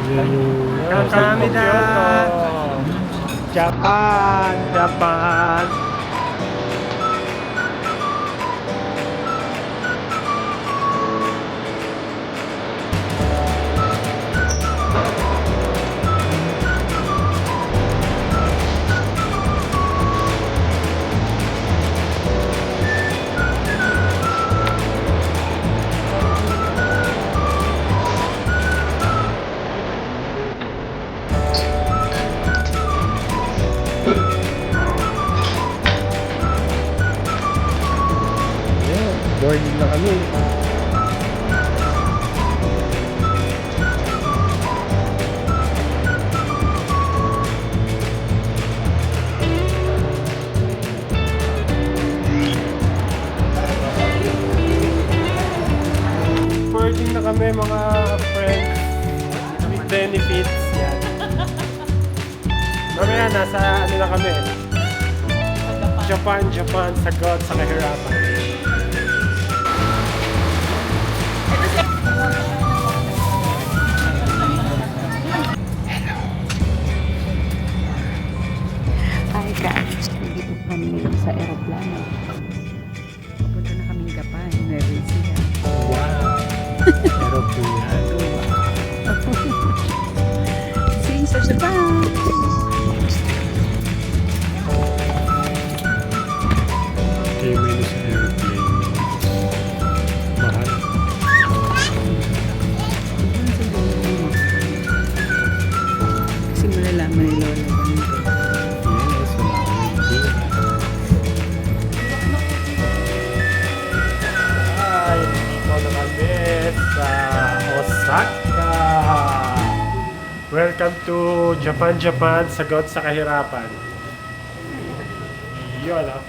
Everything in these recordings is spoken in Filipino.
Yan yung Kamsahamnida! Japan! Japan! Boarding na kami. Boarding na kami mga friends with benefits. Yan. Mamaya nasa ano na kami. Japan, sagot sa kahirapan. Hi guys, dito kami sa aeroplano. Papunta na kami Japan, Nueva Ecija. Wow! Aeroplano. See you sa Japan! Okay, minus airplane. Mahal. Kasi malalaman ni Lola ganito. Yes, Hi! Dito na kami sa Osaka! Welcome to Japan, sagot sa kahirapan. Yun, ah.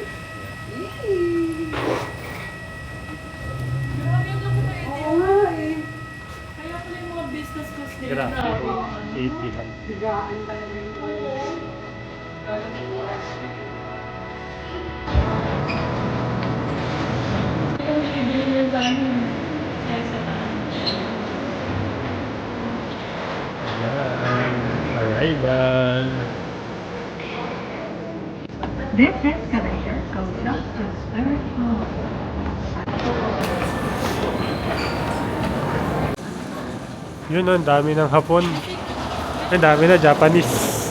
Oo nga eh. Kaya pala yung mga business class nila. Grabe. 80. Bigaan talaga yung Ito yung ibigin yung dahil. Kaya sa taan. Yan. Arrival. This escalator goes up to third floor. Yun, ang dami ng Hapon. Ang dami na Japanese.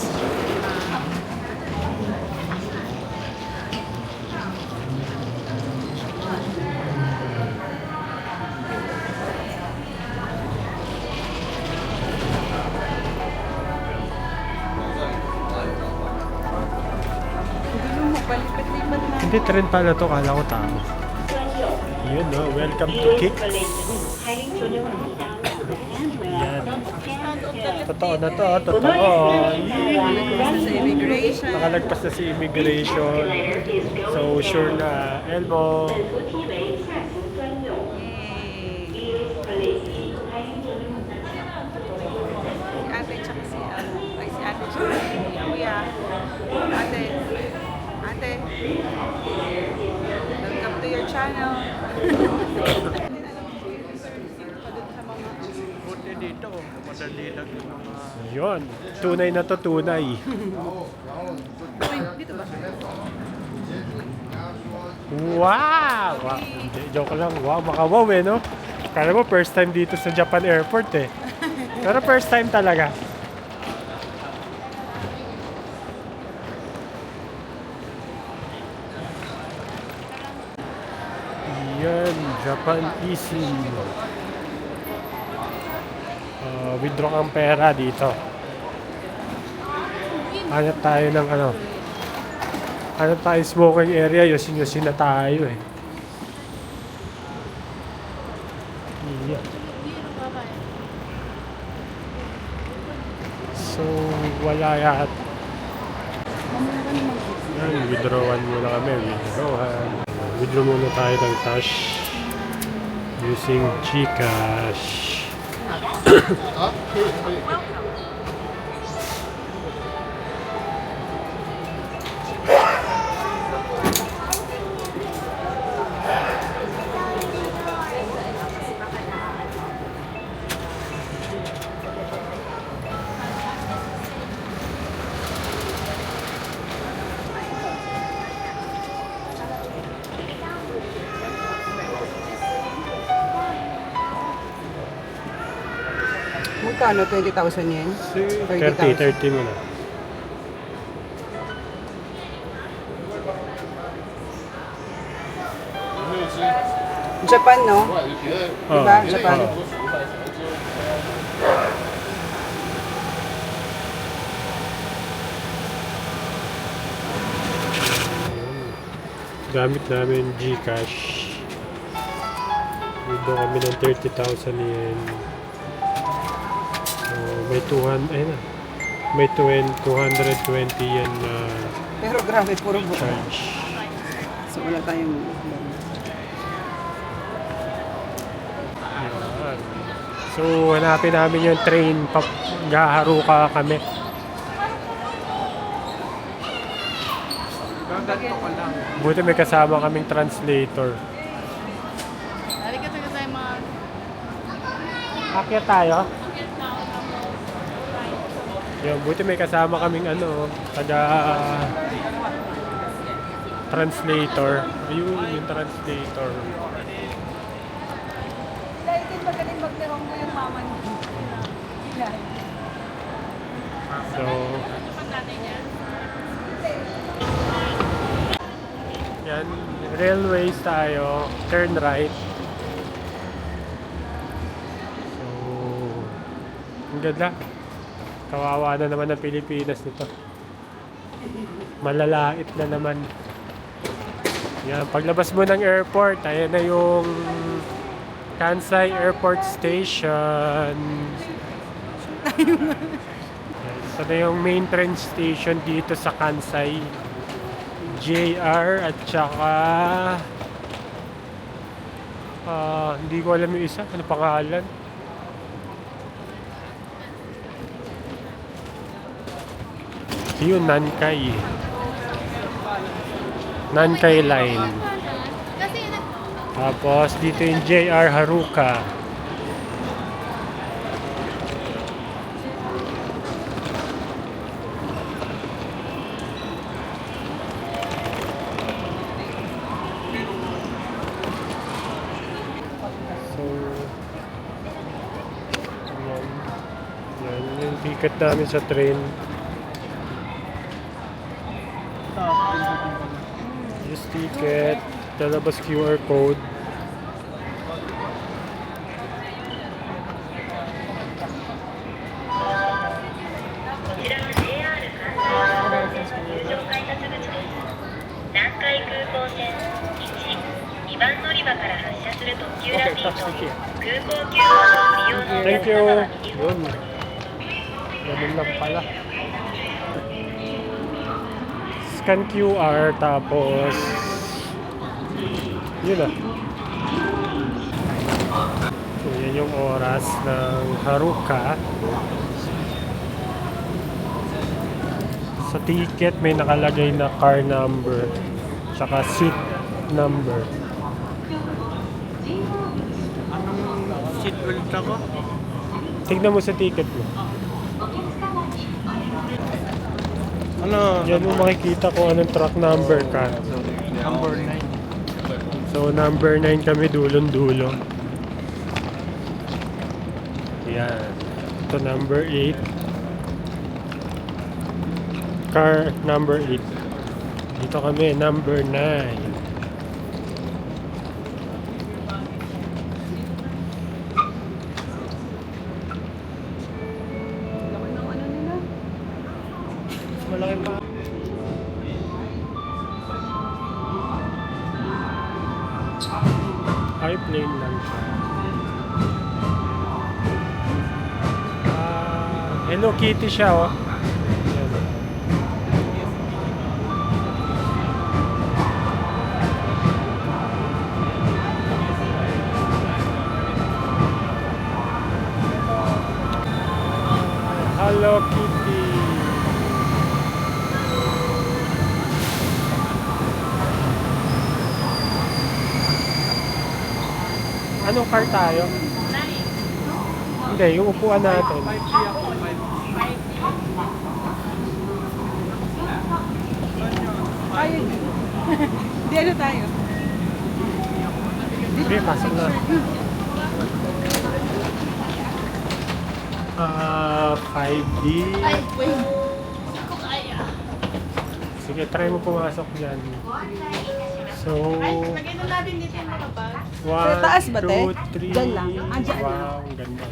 Hindi, trend pala to. Kala ko tao. Yun, no? Welcome to Kicks. Yan. Totoo na to. Totoo. Sa immigration. Nakalagpas na si immigration. So, sure na. Elmo. Si ate tsaka si ay si ate tsaka si kuya. Ate. Ate. Welcome to your channel. Buti dito, madali lang yung mga... Yun. Tunay na to, tunay. Dito ba? Wow! Wow. Hindi, joke lang. Wow, makawaw eh, no? Kala mo, first time dito sa Japan Airport eh. Pero first time talaga. Yan, Japan Easy. Withdraw ang pera dito. Hanap tayo ng ano. Hanap tayo smoking area. Yosin-yosin na tayo eh. Yeah. So, wala yat. Yan, withdrawan muna kami. Withdraw muna tayo ng cash using GCash. Magkano? 20,000 yen? 30 mo na. Japan, no? Oh, Diba? Japan. oh. Gamit namin Gcash. Bibili kami ng 30,000 yen. So, may 200, ayun na. May 220 yen na Pero grabe, puro buo. charge. So, wala tayong... Ayan. So, hanapin namin yung train. Gaharuka kami. Gaganto ka lang. Buti may kasama kaming translator. Arigato gozaimasu. Akyat tayo? Yun, buti may kasama kaming taga translator. Ayun, yung translator. Dahil din magaling magnironggo yung mama niya. So, yan, railways tayo, turn right. So, ang ganda. Kawawa na naman ang Pilipinas nito. Malalait na naman. Yan, paglabas mo ng airport, ayan na yung Kansai Airport Station. Ito na yung main train station dito sa Kansai. JR at saka hindi ko alam yung isa. Ano pangalan? Yun, Nankai. Nankai Line. Tapos dito yung JR Haruka. So, yan. Yan yung ticket namin sa train. Use ticket, lalabas QR code. Thank you. Yun. Ganun lang pala. Scan QR tapos yun na. So yan yung oras ng Haruka. Sa ticket may nakalagay na car number tsaka seat number. Anong seatbelt ako? Tignan mo sa ticket mo. Ano? Yan mo makikita kung anong truck number ka. Number 9. So number 9 kami dulong-dulo. Yan. Ito number 8. Car number 8. Dito kami number 9. Malaki pa. Airplane lang siya. Hello Kitty siya, oh. Yan. Hello Kitty. Anong car tayo? Hindi, yung upuan natin. 5G ako. 5G. Ayun. Di ano tayo? Sige, pasok na. 5D. Ay, wait. Hindi ko kaya. Sige, try mo pumasok dyan. So, Ay, lagay na natin dito yung mga bag. 1, taas ba, te? 2, 3. Dyan lang. Ah, dyan Wow, ang ganda.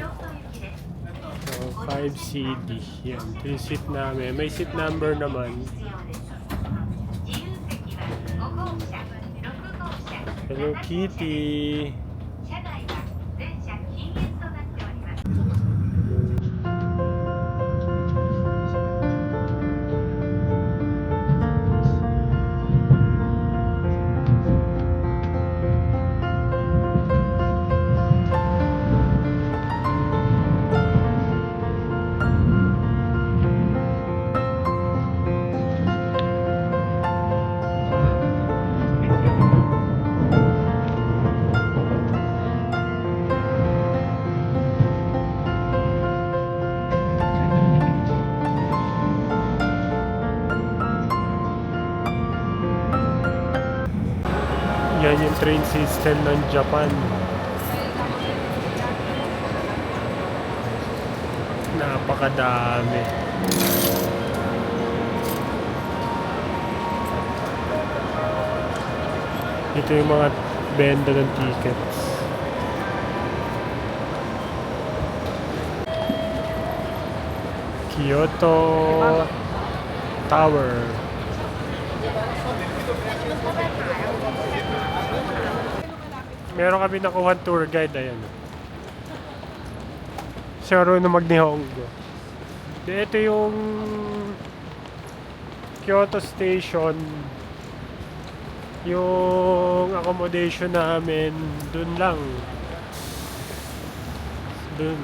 So, 5CD. Yan. Ito yung seat namin. May seat number naman. Hello Kitty. Yan yung train system ng Japan. Napakadami. Ito yung mga benda ng tickets. Kyoto Tower. Meron kami nakuha tour guide, ayan. Siya rin na mag-Nihongo. Ito yung Kyoto Station. Yung accommodation namin, dun lang. Dun.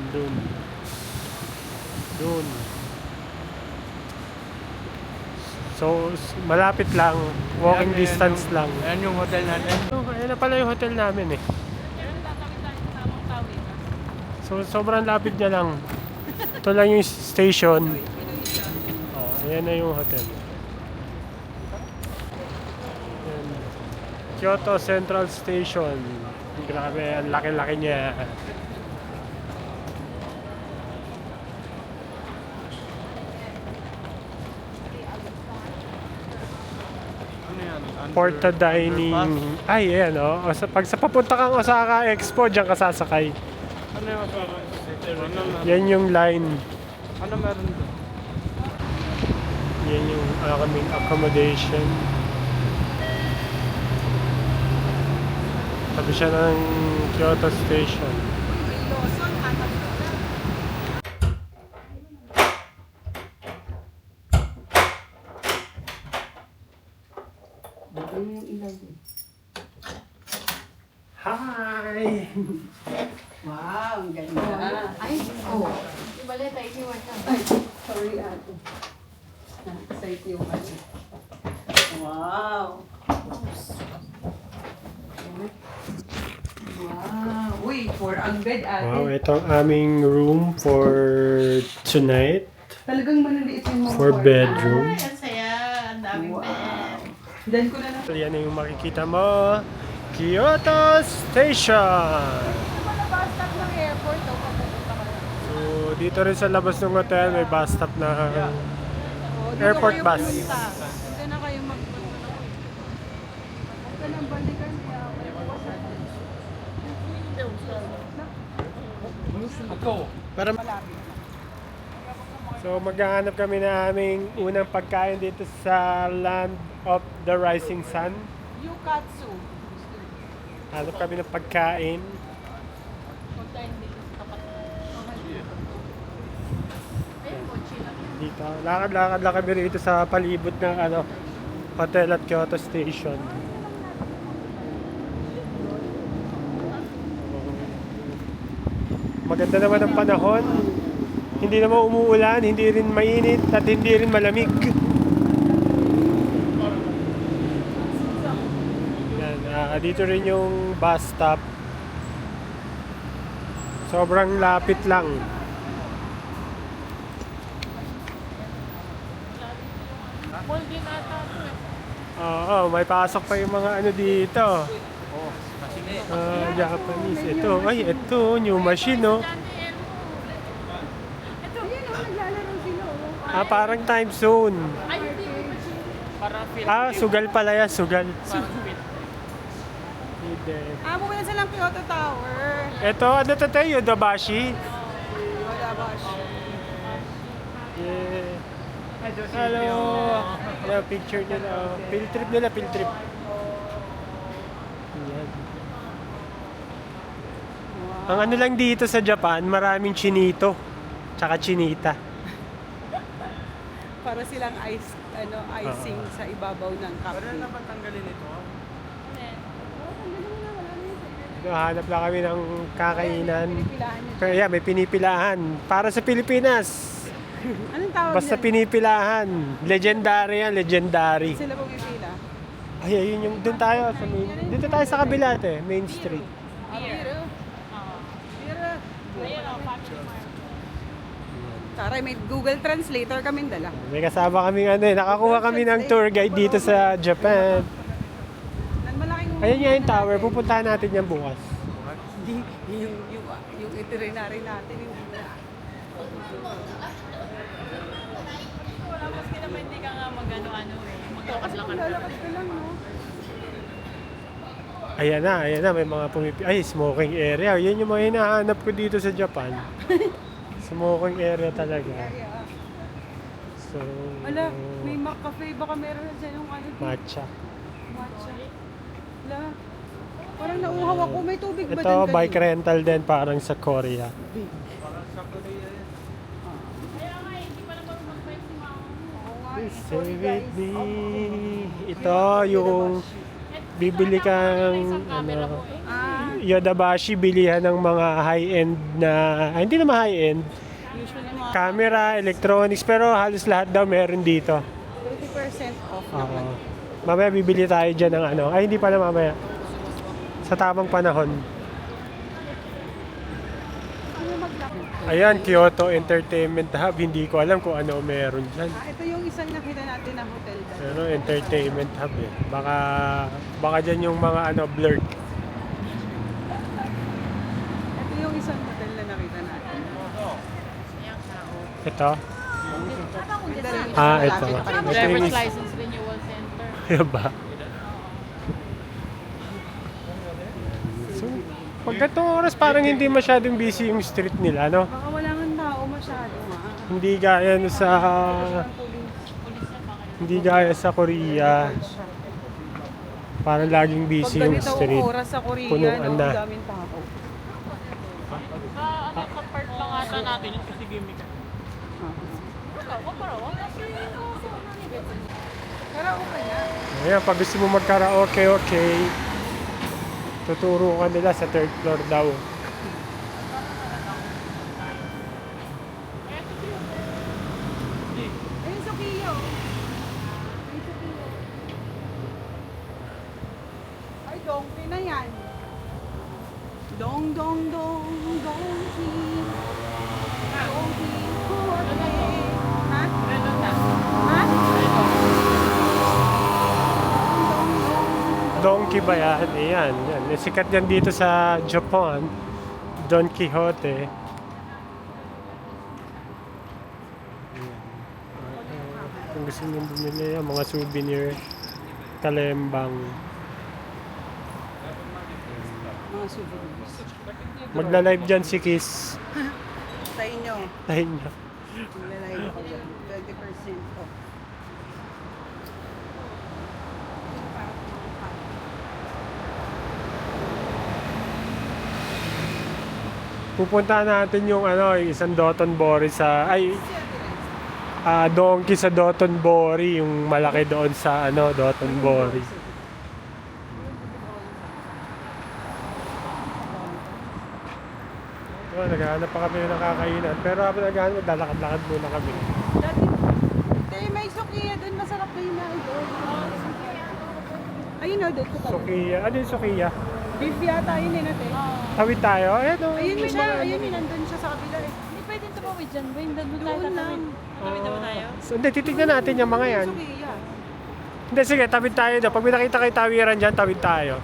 So, malapit lang. Walking Ayan, distance lang. Ayan yung hotel natin. Oh, ayan na pala yung hotel namin eh. So, sobrang lapit niya lang. Ito lang yung station. Oh, ayan na yung hotel. Ayan. Kyoto Central Station. Grabe, ang laki-laki niya. Ano yan? Porta Dining. Ay, ayan oh. Pag sa papunta kang Osaka Expo, diyan ka sasakay. Ano yung Yan yung line. Ano meron doon? Yan yung aming accommodation. Tabi siya ng Kyoto Station. Hi! Wow, ang ganda. Ay, oh. Ibalik tayo si Wata. Sorry, ate. Na-excite yung ano. Wow. Wow. Uy, for ang bed, ate. Wow, ito ang aming room for tonight. Talagang maliliit yung mga For kwarto. bedroom. Ay, ang saya. Ang daming Wow. bed. Dan ko na lang. So, yan yung makikita mo. Kyoto Station! So, dito rin sa labas ng hotel, may bus stop na airport bus. Hindi na kayo magpunta. Huwag ka nang balikan. Para So, maghahanap kami na aming unang pagkain dito sa Land of the Rising Sun. Yukatsu. Hanap kami ng pagkain. Pagkain dito sa tapat. Ayun, mochi lang. Dito. Lakad-lakad lang kami rito sa palibot ng hotel at Kyoto Station. Maganda naman ang panahon. Hindi naman umuulan, hindi rin mainit, at hindi rin malamig. Yan, dito rin yung bus stop. Sobrang lapit lang. Mall din ata ito eh. Oo, may pasok pa yung mga dito. Japanese. Ito, ito, new machine, no? naglalaro sila, oh. Ah, parang time zone. Para feel. Ah, sugal pala yan, sugal. Parang feel. Hindi. Ah, pupunta silang Kyoto Tower. Ito, ano to tayo? Yodobashi? Wala ba siya? Yeah. Hello. Hello, picture nila. Field trip nila, field trip. Yan. Ang ano lang dito sa Japan, maraming chinito. Tsaka chinita. Para silang icing sa ibabaw ng Pero kape. naman tanggalin ito. Hanap lang kami ng kakainan. Pinipilahan niya. Pero yeah, may pinipilahan. Para sa Pilipinas. Anong tawag Basta nila? pinipilahan. Legendary yan, legendary. Sila pumipila. Ay, ayun yung, doon tayo sa main, dito tayo sa kabila Main Street. Biro. Biro. Taray, may Google Translator kaming dala. May kasama kaming nakakuha kami ng tour guide dito sa Japan. Nan malaking Ayun nga yung tower, pupuntahan natin yan bukas. Hindi, yung itinerary natin. Hindi na. Wala, maski naman hindi ka nga mag-ano-ano eh. Magkakaslakad ka. Lalakad ka lang, no? Ayan na, may mga ay, smoking area. Yun yung mga hinahanap ko dito sa Japan. Smoking area talaga. So, Ala, may cafe. Baka meron na dyan yung matcha. matcha. Ala, parang nauuhaw ako. May tubig ba Ito, dyan bike kanina? rental din parang sa Korea. Parang sa Korea yan. Kaya nga, hindi pa naman mag-bike si mama. Oo nga, Please eh. stay Sorry, with guys. me. Ito yung bibili kang Camera ano, mo eh. Yodobashi, bilihan ng mga high-end na, hindi naman high-end, Usually mga camera, electronics, pero halos lahat daw meron dito. 30% off Oo. naman. Mamaya bibili tayo dyan ng ano, ay hindi pala mamaya. Sa tamang panahon. Ayan, Kyoto Entertainment Hub. Hindi ko alam kung ano meron dyan. Ito yung isang nakita natin na hotel dati. Ano, entertainment hub eh. Baka dyan yung mga blurred. Ito yung isang hotel na nakita natin. Ito? Ito Ah, ito. Malapit pa rin. Ito yung Driver's is- license renewal center. Ano ba? So, pag ganitong oras parang hindi masyadong busy yung street nila, no? Baka wala nga tao masyado nga. Hindi gaya no sa hindi gaya sa Korea. Parang laging Pag busy yung ganito ang street. oras sa Korea, Punuan no, na. ang daming tao. Kapart lang ata natin yun kasi gimmick. Karaoke na. Ayan, pag gusto mo mag-karaoke, okay. Tuturo ka nila sa third floor daw. Ayun sa Kiyo. Ayun sa Kiyo. Ay, donkey na yan. Dong, dong, dong, donkey. Donkey, donkey. Ha? Ganun na. Ha? Donkey ba yan? Ayan, yan. Sikat yan dito sa Japan. Don Quixote. Ayan. Kung gusto nyo bumili yan, mga souvenir, kalembang. Mga souvenirs. Magla-live dyan si Kiss. Sa inyo. Tayo nyo. Maglalay ako dyan. 20% off. Pupuntahan natin yung isang Dotonbori sa donkey sa Dotonbori, yung malaki doon sa Dotonbori. Naghahanap pa kami ng kakainan, pero habang naghahanap, maglalakad-lakad muna kami. Tay, may sukiya doon. Masarap na yun na doon. Ayun o, doon ko tayo. Sukiya, ano yung Sukiya? Beef yata yun eh natin. Tawid tayo? Ayan o. Ayun siya, ayun yun, nandun siya sa kabila eh. Hindi pwede tumawid dyan. Wayne, doon tayo Doon lang. tatawid. Tatawid naman tayo. So, hindi, titignan natin yung mga yan. Sukiya. Hindi, sige, tawid tayo daw. Pag may nakita kayo tawiran dyan, tawid tayo.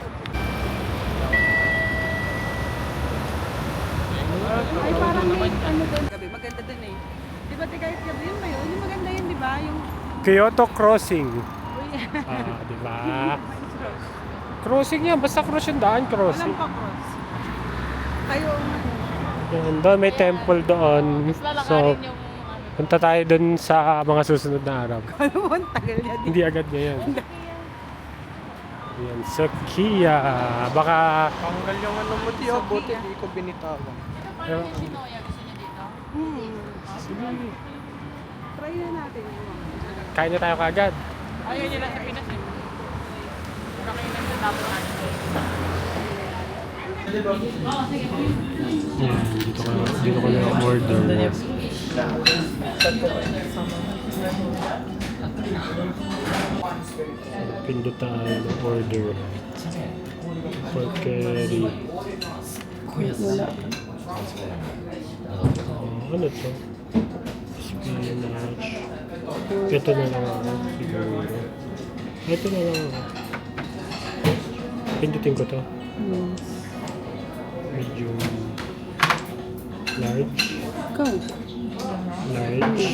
Ay parang may ano doon. Gabi, maganda doon eh. Di ba kahit gabi yun ba yun? Yung maganda yun, di ba? Yung... Kyoto Crossing. Uy, Di ba? Crossing yan. Basta cross yung daan, crossing. walang pa-cross. Kayo, Yan, doon may temple doon. Mas lalakarin So, yung ano. punta tayo doon sa mga susunod na araw. ano mo, ang tagal niya din. Hindi agad ngayon. Yan, so Kia. Baka... Tanggal yung ano mo, Tiyo. Buti di ko binitawan. Parang yung Shinoya, gusto niyo dito? Sige. Try na natin. Kain na tayo kagad. Ayaw niyo lang sa Pinas eh. Pura kayo lang sa tapos natin. Yan, dito ko na order. Pindot tayo ng order. Pork curry. Wala. Ano to? Spinach. Ito na lang ako siguro. Ito na lang ako. Pindutin ko to. Medium large. Ikaw. Large.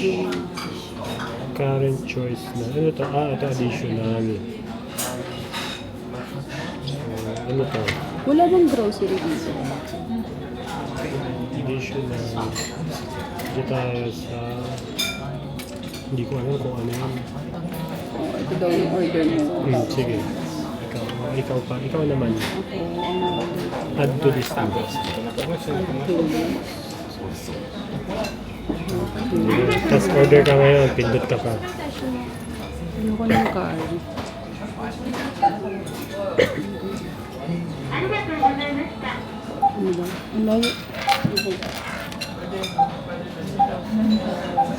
Current choice na. Ano to? Ito additional. So, ano to? Wala bang grocery dito? Additional. Dito tayo sa... Hindi ko alam kung ano yun. Oh, ito daw yung order mo. Sige. Ikaw pa. Ikaw naman. Okay, ano? Add to this list. Tapos order ka ngayon. Pindot ka pa. Ano ko ng car? Ano ba? Ang layo.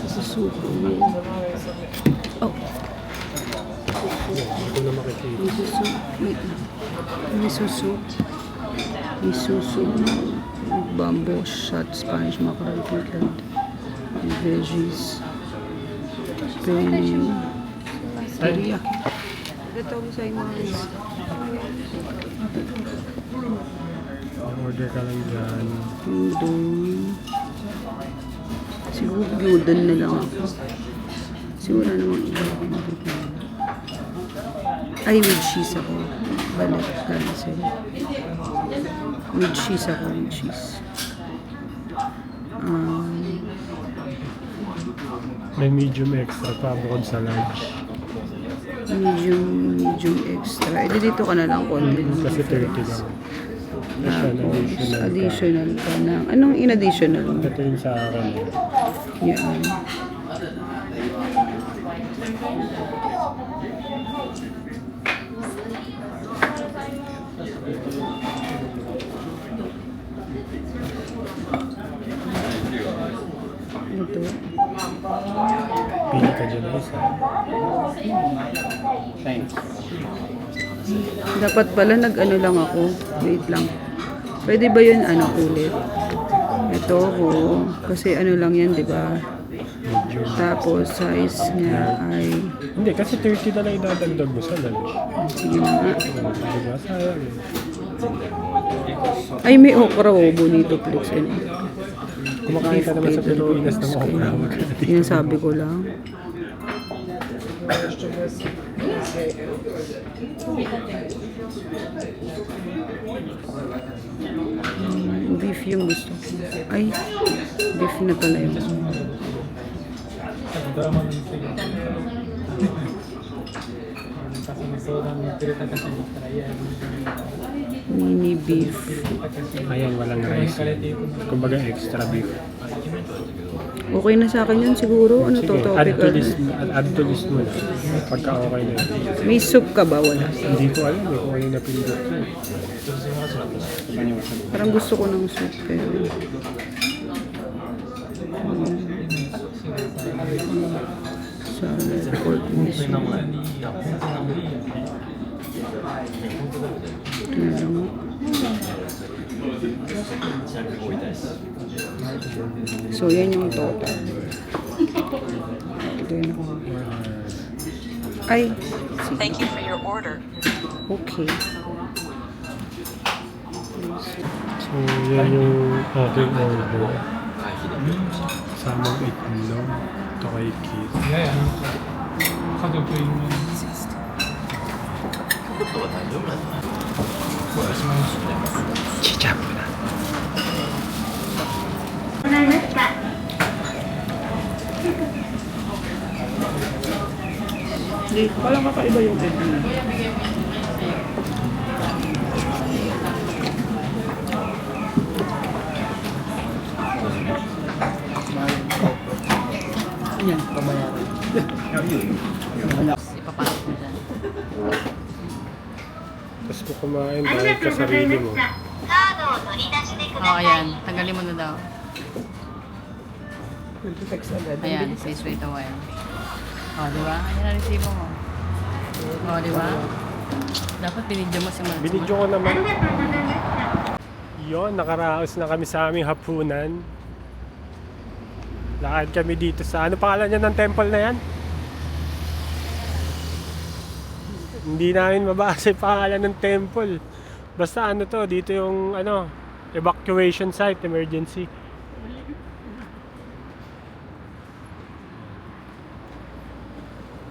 Susuko. Oh, Hindi ko na makikita. Misusu. Bamboo shot, Spanish mackerel pickled. Veggies. Penny. Teriyaki. Ito ko sa inyo. Order ka lang dyan. Udon. Siguro udon na lang ako. Siguro namang iba akong mabibili. Ay, with cheese ako. Balik, cancel. With cheese ako, with cheese. May medium extra pa bukod sa large. Medium extra. Eh, dito ka na lang konti. Kasi 30 lang. Ito an additional ka. Additional ka na. Anong in-additional mo? Ito yung sa akin. Yan. Ito. Pili ka dyan na isa. Dapat pala nag-ano lang ako. Wait lang. Pwede ba yun ulit? Ito ko. Kasi ano lang yan, di ba? Medium. Tapos size niya ay... Hindi, kasi 30 na lang idadagdag mo sa lunch. Sige na nga. Diba? Sayang eh. Ay, may okra oh. Bonito Plex. Kumakain ka naman sa Pilipinas ng okra. Yan sabi ko lang. Beef yung gusto ko. Ay, beef na pala yun. Mini beef. Ayan, walang rice. Kumbaga extra beef. Okay na sa akin yun siguro. Ano to? Sige, Topic add to list mo na. Pagka okay na yun. May soup ka ba? Wala. Hindi ko alam eh kung ano yung napindot ko. Parang gusto ko ng soup pero... Salad, pork miso. Ito na lang. So, yan yung total. Ito yun ako. Ay, sige. Thank you for your order. Okay. So, yan yung aking order. Kasamang itlog. Ito kay Kit. Chichap na. Hindi, walang kakaiba yung egg niya. Yan. Ipapasok mo dyan. Tapos mo kumain dahil ka sarili mo. Oo, ayan. Tanggalin mo na daw. Text agad. Ayan, please wait a while. O, di ba? Ayan ang resibo mo. O, di ba? Dapat binidyo mo si Mark. Binidyo ko naman. Yon, nakaraos na kami sa aming hapunan. Lakad kami dito sa, ano pangalan niya ng temple na yan? Hindi namin mabasa yung pangalan ng temple. Basta ano to, dito yung ano, evacuation site, emergency.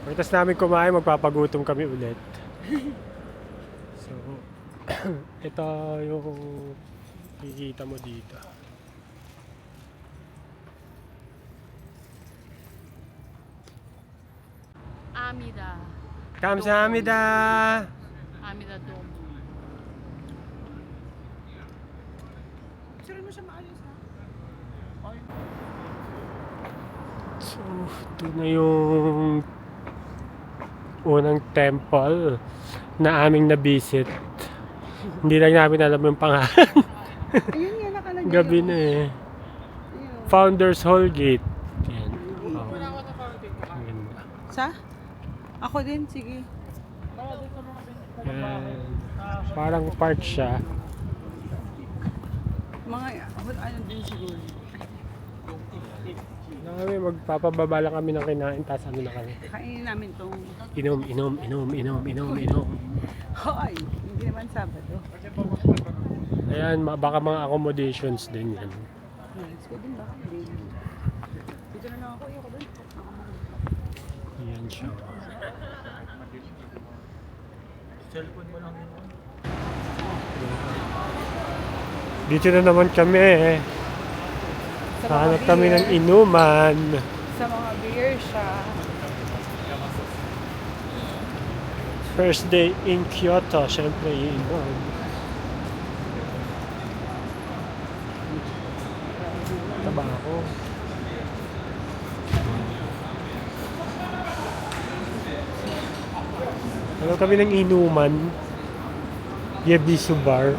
Pagkatapos namin kumain, magpapagutom kami ulit. So, ito yung kikita mo dito. Amida. Kamsahamnida! Amida Dome. So, ito na yung unang temple na aming na-visit. Hindi lang namin alam yung pangalan. Ayun nga, nakalagay. Gabi na eh. Founders Hall Gate. Yan. Oh. Ang ganda. Sa? Ako din, sige. Yan. Parang park siya. Mga, ano din siguro. Kami magpapababa lang kami ng kinain, tapos ano na kami. Kainin namin tong, Inom. hoy, hindi naman Sabado. Ayan, baka mga accommodations din yan. Let's go din ba? Dito na lang ako, ayoko doon. Yan siya. Dito na naman kami. Hanap kami ng inuman. Sa mga beer siya. First day in Kyoto, syempre iinom. Tabako. Hanap kami ng inuman. Yebisu Bar.